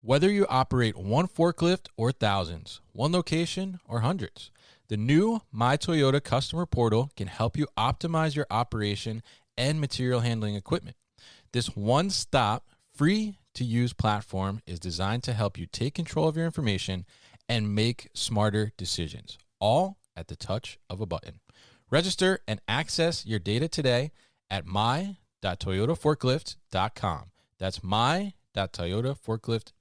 Whether you operate one forklift or thousands, one location or hundreds, the new My Toyota customer portal can help you optimize your operation and material handling equipment. This one-stop, free-to-use platform is designed to help you take control of your information and make smarter decisions, all at the touch of a button. Register and access your data today at my.toyotaforklift.com. That's my.toyotaforklift.com.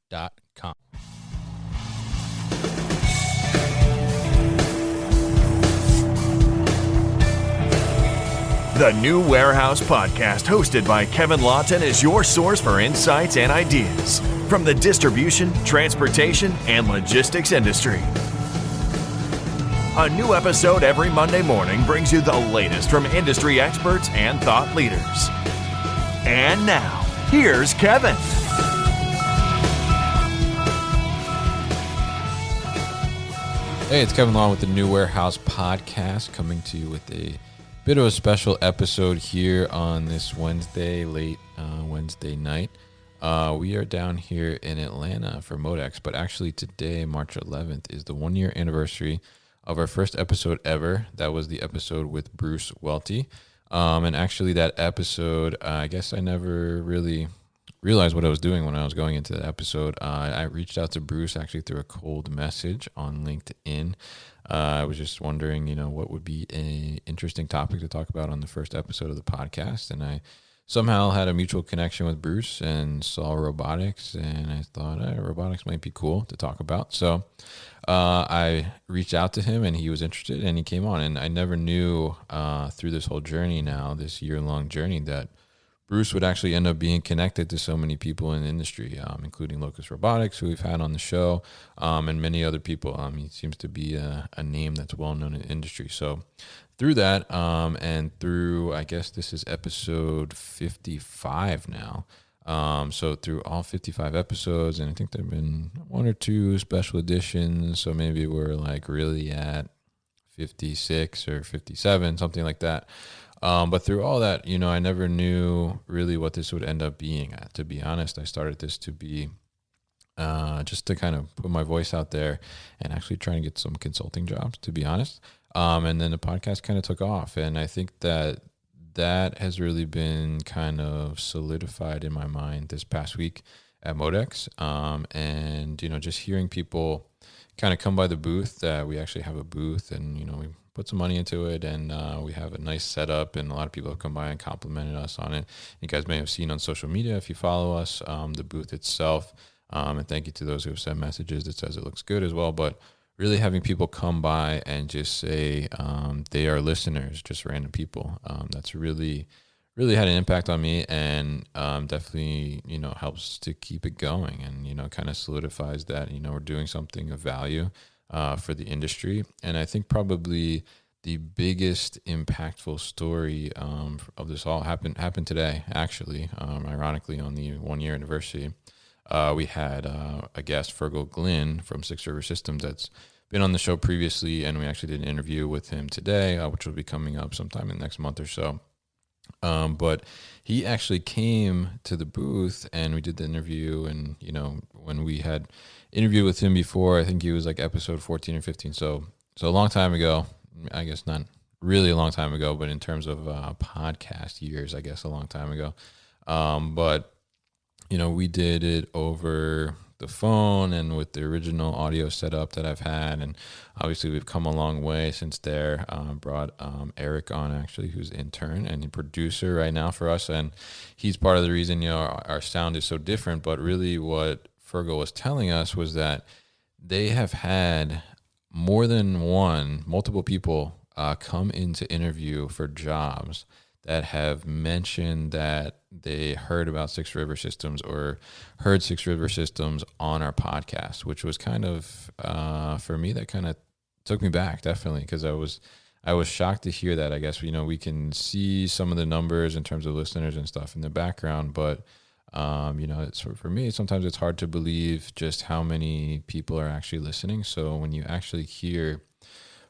The New Warehouse Podcast, hosted by Kevin Lawton, is your source for insights and ideas from the distribution, transportation, and logistics industry. A new episode every Monday morning brings you the latest from industry experts and thought leaders. And now, here's Kevin. Hey, it's Kevin Lawton with the New Warehouse Podcast, coming to you with a bit of a special episode here on this Wednesday, late Wednesday night. We are down here in Atlanta for MODEX, but actually today, March 11th, is the 1-year anniversary of our first episode ever. That was the episode with Bruce Welty. And actually that episode, I guess I never really realized what I was doing when I was going into the episode. I reached out to Bruce actually through a cold message on LinkedIn. I was just wondering, what would be an interesting topic to talk about on the first episode of the podcast. And I somehow had a mutual connection with Bruce and saw robotics, and I thought robotics might be cool to talk about. So I reached out to him, and he was interested, and he came on. And I never knew through this whole journey now, this year-long journey, that Bruce would actually end up being connected to so many people in the industry, including Locus Robotics, who we've had on the show, and many other people. He seems to be a name that's well-known in the industry. So through that, and through, I guess this is episode 55 now. So through all 55 episodes, and I think there have been 1 or 2 special editions, so maybe we're like really at 56 or 57, something like that. But through all that, I never knew really what this would end up being at. To be honest, I started this to be just to kind of put my voice out there and actually try and get some consulting jobs, to be honest. And then the podcast kind of took off. And I think that has really been kind of solidified in my mind this past week at MODEX. And, just hearing people kind of come by the booth, that we actually have a booth, and, we put some money into it, and we have a nice setup, and a lot of people have come by and complimented us on it. You guys may have seen on social media, if you follow us, the booth itself. And thank you to those who have sent messages that says it looks good as well. But really having people come by and just say they are listeners, just random people, that's really had an impact on me, and definitely, helps to keep it going, and, kind of solidifies that, we're doing something of value for the industry. And I think probably the biggest impactful story of this all happened today, actually, ironically, on the 1-year anniversary. We had a guest, Fergal Glynn from Six River Systems, that's been on the show previously, and we actually did an interview with him today, which will be coming up sometime in the next month or so. But he actually came to the booth, and we did the interview, and, when we had interviewed with him before, I think he was like episode 14 or 15. So a long time ago, I guess not really a long time ago, but in terms of podcast years, I guess a long time ago. But, we did it over the phone and with the original audio setup that I've had. And obviously we've come a long way since there. Brought Eric on, actually, who's intern and producer right now for us. And he's part of the reason, our sound is so different. But really what Fergal was telling us was that they have had multiple people come in to interview for jobs that have mentioned that they heard about Six River Systems or heard Six River Systems on our podcast, which was kind of, for me, that kind of took me back, definitely, because I was shocked to hear that. I guess, we can see some of the numbers in terms of listeners and stuff in the background, but it's, for me, sometimes it's hard to believe just how many people are actually listening. So when you actually hear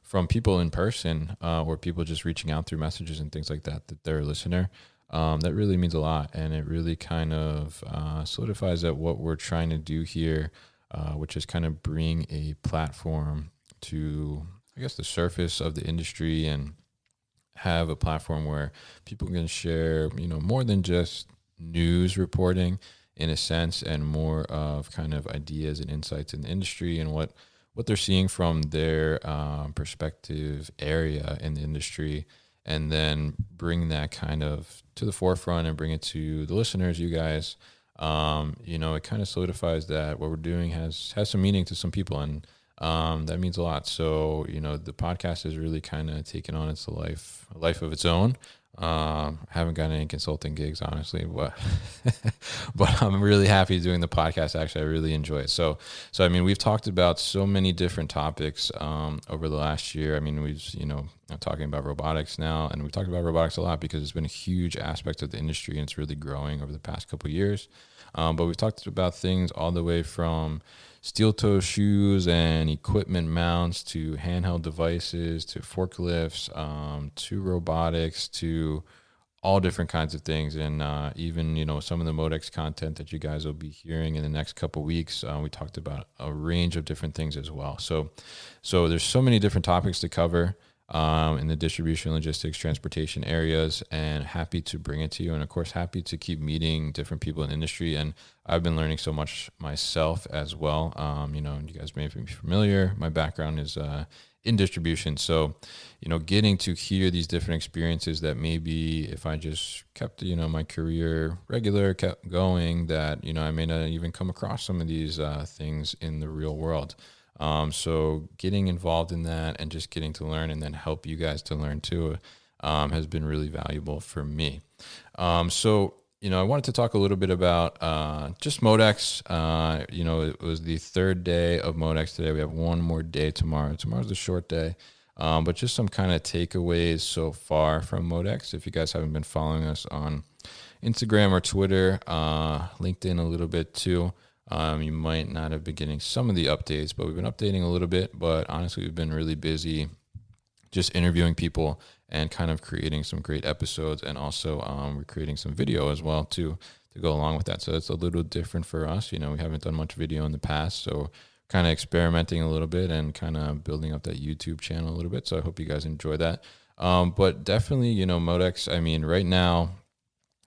from people in person, or people just reaching out through messages and things like that they're a listener, that really means a lot, and it really kind of solidifies that what we're trying to do here, which is kind of bring a platform to, I guess, the surface of the industry and have a platform where people can share, more than just news reporting in a sense, and more of kind of ideas and insights in the industry and what they're seeing from their perspective area in the industry, and then bring that kind of to the forefront and bring it to the listeners, you guys. It kind of solidifies that what we're doing has some meaning to some people, and that means a lot. So, the podcast is really kind of taken on a life of its own. Haven't gotten any consulting gigs, honestly, but but I'm really happy doing the podcast. Actually, I really enjoy it. So I mean, we've talked about so many different topics over the last year. I mean, I'm talking about robotics now, and we've talked about robotics a lot because it's been a huge aspect of the industry and it's really growing over the past couple of years. But we've talked about things all the way from steel toe shoes and equipment mounts to handheld devices to forklifts to robotics to all different kinds of things. And even, some of the MODEX content that you guys will be hearing in the next couple of weeks, we talked about a range of different things as well. So there's so many different topics to cover in the distribution, logistics, transportation areas, and happy to bring it to you. And of course, happy to keep meeting different people in the industry. And I've been learning so much myself as well. You guys may be familiar. My background is in distribution. So, getting to hear these different experiences that maybe if I just kept, my career regular, kept going, that, I may not even come across some of these things in the real world. So getting involved in that and just getting to learn and then help you guys to learn too has been really valuable for me. I wanted to talk a little bit about just MODEX. It was the third day of MODEX today. We have one more day tomorrow. Tomorrow's a short day, but just some kind of takeaways so far from MODEX. If you guys haven't been following us on Instagram or Twitter, LinkedIn a little bit too, you might not have been getting some of the updates, but we've been updating a little bit. But honestly, we've been really busy just interviewing people and kind of creating some great episodes. And also we're creating some video as well to go along with that. So it's a little different for us. We haven't done much video in the past. So kind of experimenting a little bit and kind of building up that YouTube channel a little bit. So I hope you guys enjoy that. But definitely, MODEX, right now,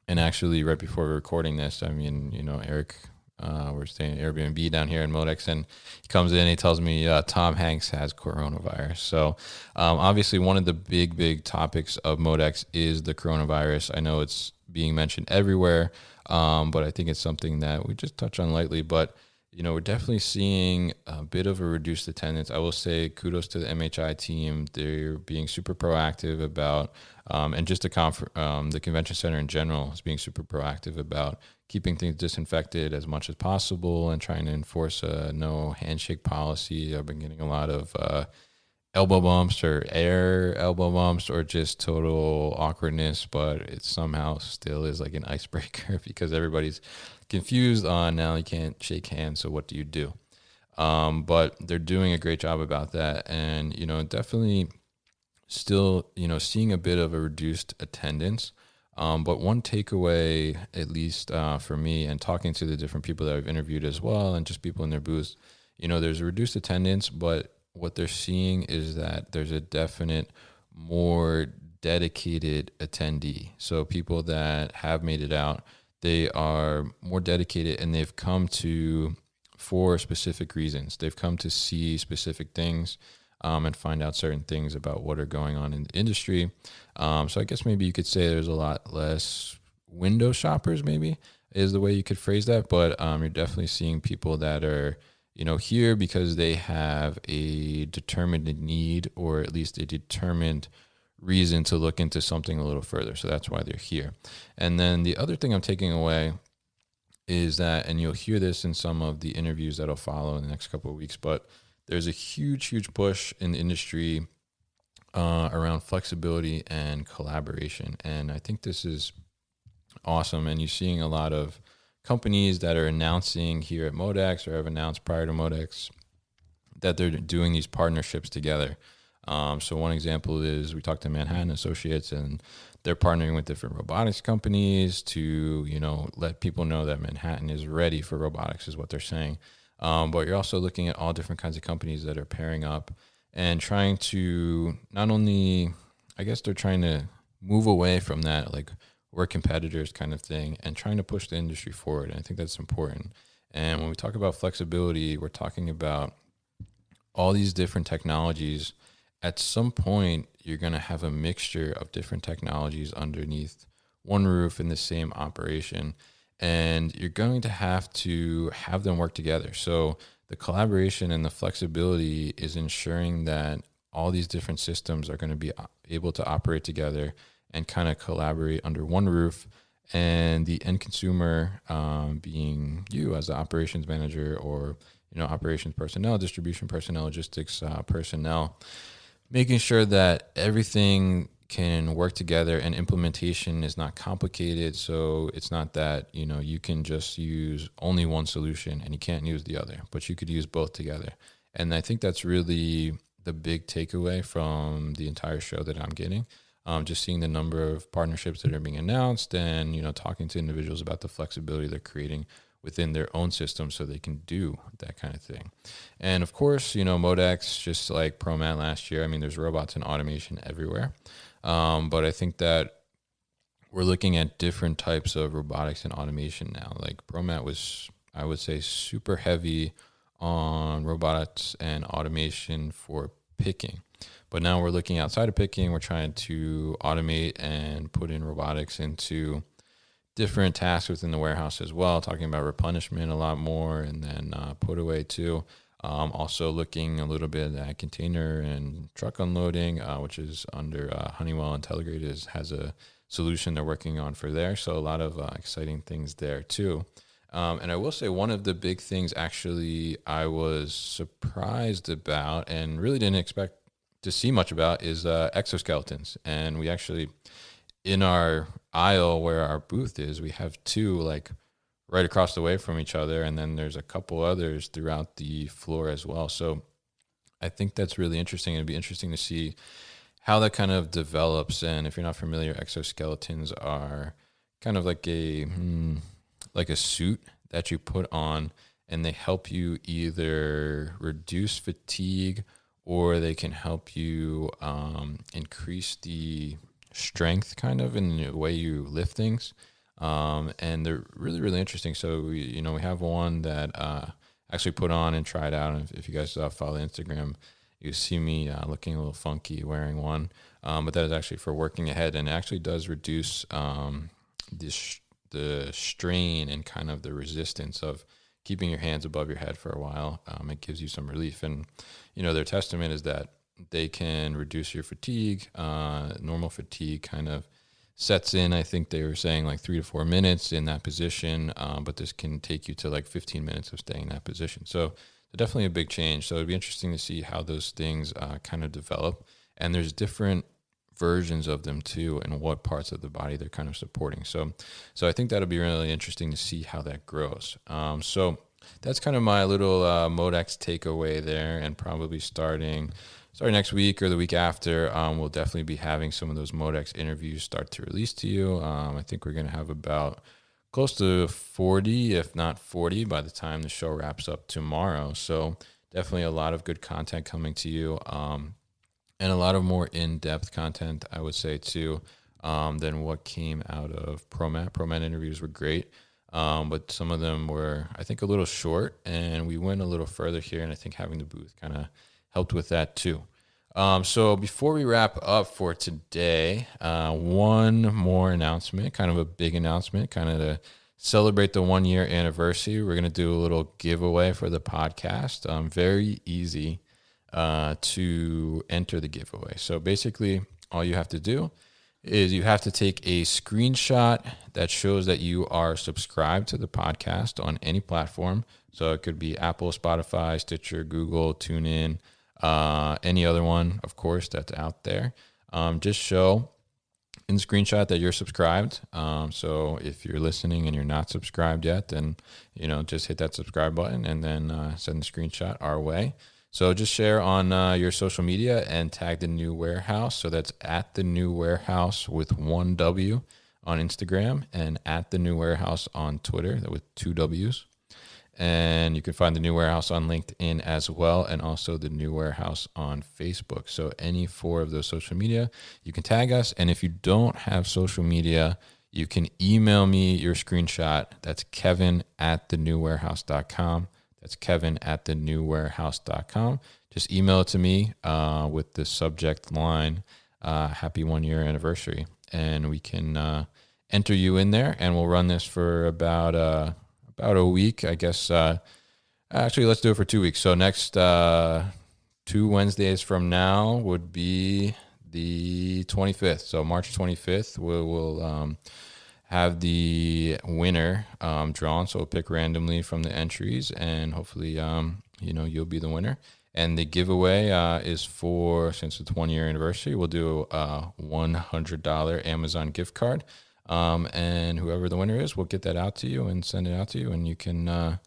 and actually right before we're recording this, Eric, we're staying at Airbnb down here in MODEX, and he comes in and he tells me Tom Hanks has coronavirus. So obviously one of the big topics of MODEX is the coronavirus. I know it's being mentioned everywhere, but I think it's something that we just touch on lightly. But, we're definitely seeing a bit of a reduced attendance. I will say kudos to the MHI team. They're being super proactive about, and just the convention center in general is being super proactive about keeping things disinfected as much as possible and trying to enforce a no handshake policy. I've been getting a lot of elbow bumps or air elbow bumps or just total awkwardness, but it somehow still is like an icebreaker because everybody's confused on now you can't shake hands, so what do you do? But they're doing a great job about that, and definitely still seeing a bit of a reduced attendance. But one takeaway, at least for me, and talking to the different people that I've interviewed as well, and just people in their booths, there's a reduced attendance, but what they're seeing is that there's a definite more dedicated attendee. So people that have made it out, they are more dedicated, and they've come for specific reasons. They've come to see specific things and find out certain things about what are going on in the industry. So I guess maybe you could say there's a lot less window shoppers, maybe is the way you could phrase that. But you're definitely seeing people that are, here because they have a determined need, or at least a determined reason to look into something a little further. So that's why they're here. And then the other thing I'm taking away is that, and you'll hear this in some of the interviews that'll follow in the next couple of weeks, but there's a huge push in the industry around flexibility and collaboration. And I think this is awesome. And you're seeing a lot of companies that are announcing here at MODEX, or have announced prior to MODEX, that they're doing these partnerships together. So one example is we talked to Manhattan Associates, and they're partnering with different robotics companies to, let people know that Manhattan is ready for robotics, is what they're saying. But you're also looking at all different kinds of companies that are pairing up and trying to not only, I guess they're trying to move away from that, like we're competitors kind of thing, and trying to push the industry forward. And I think that's important. And when we talk about flexibility, we're talking about all these different technologies. At some point, you're going to have a mixture of different technologies underneath one roof in the same operation, and you're going to have them work together. So the collaboration and the flexibility is ensuring that all these different systems are going to be able to operate together and kind of collaborate under one roof. And the end consumer, being you as the operations manager or operations personnel, distribution personnel, logistics personnel, making sure that everything can work together and implementation is not complicated. So it's not that, you can just use only one solution and you can't use the other, but you could use both together. And I think that's really the big takeaway from the entire show that I'm getting. Just seeing the number of partnerships that are being announced and, talking to individuals about the flexibility they're creating within their own system so they can do that kind of thing. And of course, MODEX, just like ProMat last year, I mean, there's robots and automation everywhere. But I think that we're looking at different types of robotics and automation now. Like ProMat was, I would say, super heavy on robotics and automation for picking. But now we're looking outside of picking. We're trying to automate and put in robotics into different tasks within the warehouse as well, talking about replenishment a lot more, and then put away too. Also looking a little bit at container and truck unloading, which is under Honeywell, and Telegrade has a solution they're working on for there. So a lot of exciting things there too. And I will say one of the big things actually I was surprised about and really didn't expect to see much about is exoskeletons. And we actually, in our aisle where our booth is, we have two like right across the way from each other, and then there's a couple others throughout the floor as well. So I think that's really interesting. It'd be interesting to see how that kind of develops. And if you're not familiar, exoskeletons are kind of like a suit that you put on, and they help you either reduce fatigue or they can help you increase the strength kind of in the way you lift things. And they're really, really interesting. So we have one that actually put on and tried out. And if you guys follow Instagram, you see me looking a little funky wearing one. But that is actually for working ahead, and it actually does reduce the strain and kind of the resistance of keeping your hands above your head for a while. It gives you some relief. And, their testament is that they can reduce your fatigue. Normal fatigue kind of sets in, I think they were saying like 3 to 4 minutes in that position, but this can take you to like 15 minutes of staying in that position. So definitely a big change. So it'd be interesting to see how those things kind of develop. And there's different versions of them too, and what parts of the body they're kind of supporting. So I think that'll be really interesting to see how that grows. So that's kind of my little MODEX takeaway there, and probably starting next week or the week after, we'll definitely be having some of those MODEX interviews start to release to you. I think we're going to have about close to 40, if not 40, by the time the show wraps up tomorrow. So definitely a lot of good content coming to you, and a lot of more in-depth content, I would say, too, than what came out of ProMat. ProMat interviews were great, but some of them were, I think, a little short, and we went a little further here, and I think having the booth kind of helped with that too. So before we wrap up for today, one more announcement, kind of a big announcement, kind of to celebrate the 1-year anniversary. We're going to do a little giveaway for the podcast. Very easy to enter the giveaway. So basically, all you have to do is you have to take a screenshot that shows that you are subscribed to the podcast on any platform. So it could be Apple, Spotify, Stitcher, Google, TuneIn, any other one, of course, that's out there. Just show in the screenshot that you're subscribed. So if you're listening and you're not subscribed yet, then just hit that subscribe button and then send the screenshot our way. So just share on your social media and tag the New Warehouse. So that's at the New Warehouse with 1 W on Instagram and at the New Warehouse on Twitter with 2 W's. And you can find the New Warehouse on LinkedIn as well, and also the New Warehouse on Facebook. So any 4 of those social media, you can tag us. And if you don't have social media, you can email me your screenshot. That's kevin@thenewwarehouse.com. That's kevin@thenewwarehouse.com. Just email it to me with the subject line, happy 1-year anniversary. And we can enter you in there, and we'll run this for about a week, I guess. Actually, let's do it for 2 weeks. So next 2 Wednesdays from now would be the 25th. So March 25th, we'll have the winner drawn. So we'll pick randomly from the entries, and hopefully, you'll be the winner. And the giveaway is for, since it's 1-year anniversary, we'll do a $100 Amazon gift card. And whoever the winner is, we'll get that out to you and send it out to you, and you can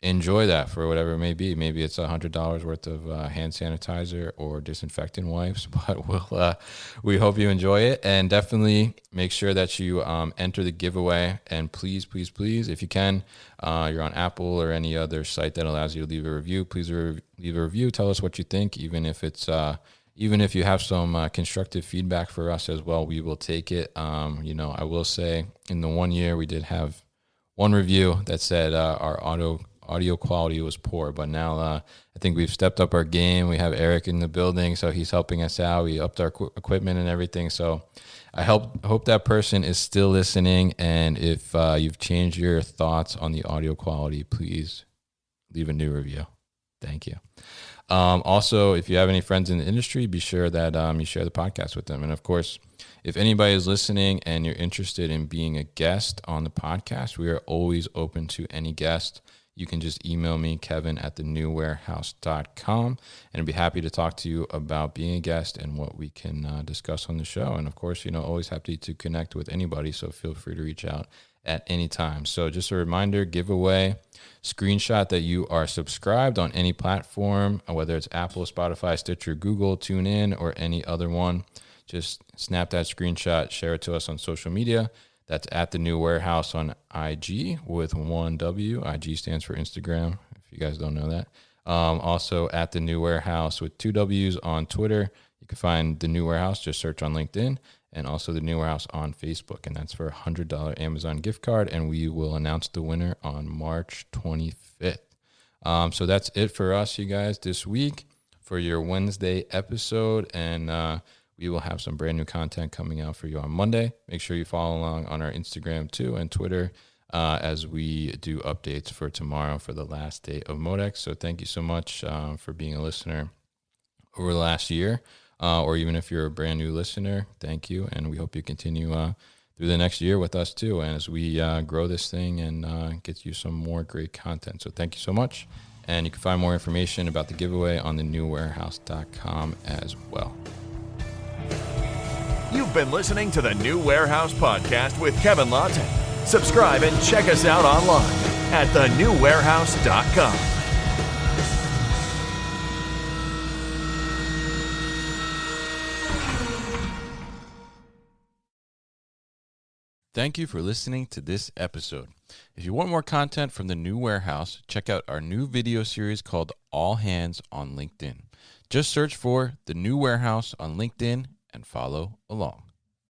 enjoy that for whatever it may be. Maybe it's $100 worth of hand sanitizer or disinfectant wipes, but we hope you enjoy it, and definitely make sure that you enter the giveaway. And please, please, please, if you can, you're on Apple or any other site that allows you to leave a review, please leave a review. Tell us what you think, even if you have some constructive feedback for us as well, we will take it. I will say in the 1 year we did have one review that said our audio quality was poor, but now I think we've stepped up our game. We have Eric in the building, so he's helping us out. We upped our equipment and everything. So I hope that person is still listening. And if you've changed your thoughts on the audio quality, please leave a new review. Thank you. Also, if you have any friends in the industry, be sure that you share the podcast with them. And of course, if anybody is listening and you're interested in being a guest on the podcast, we are always open to any guest. You can just email me, kevin@thenewwarehouse.com, and I'd be happy to talk to you about being a guest and what we can discuss on the show. And of course, always happy to connect with anybody, so feel free to reach out at any time. So just a reminder, giveaway, screenshot that you are subscribed on any platform, whether it's Apple, Spotify, Stitcher, Google, TuneIn, or any other one. Just snap that screenshot, share it to us on social media. That's at the New Warehouse on IG with 1 W. IG stands for Instagram, if you guys don't know that. Also at the New Warehouse with 2 W's on Twitter. You can find the New Warehouse, just search on LinkedIn, and also the New Warehouse on Facebook. And that's for a $100 Amazon gift card. And we will announce the winner on March 25th. So that's it for us, you guys, this week for your Wednesday episode. And we will have some brand new content coming out for you on Monday. Make sure you follow along on our Instagram too and Twitter as we do updates for tomorrow for the last day of MODEX. So thank you so much for being a listener over the last year, or even if you're a brand new listener, thank you. And we hope you continue through the next year with us too, and as we grow this thing and get you some more great content. So thank you so much. And you can find more information about the giveaway on thenewwarehouse.com as well. You've been listening to the New Warehouse Podcast with Kevin Lawton. Subscribe and check us out online at thenewwarehouse.com. Thank you for listening to this episode. If you want more content from the New Warehouse, check out our new video series called All Hands on LinkedIn. Just search for the New Warehouse on LinkedIn and follow along.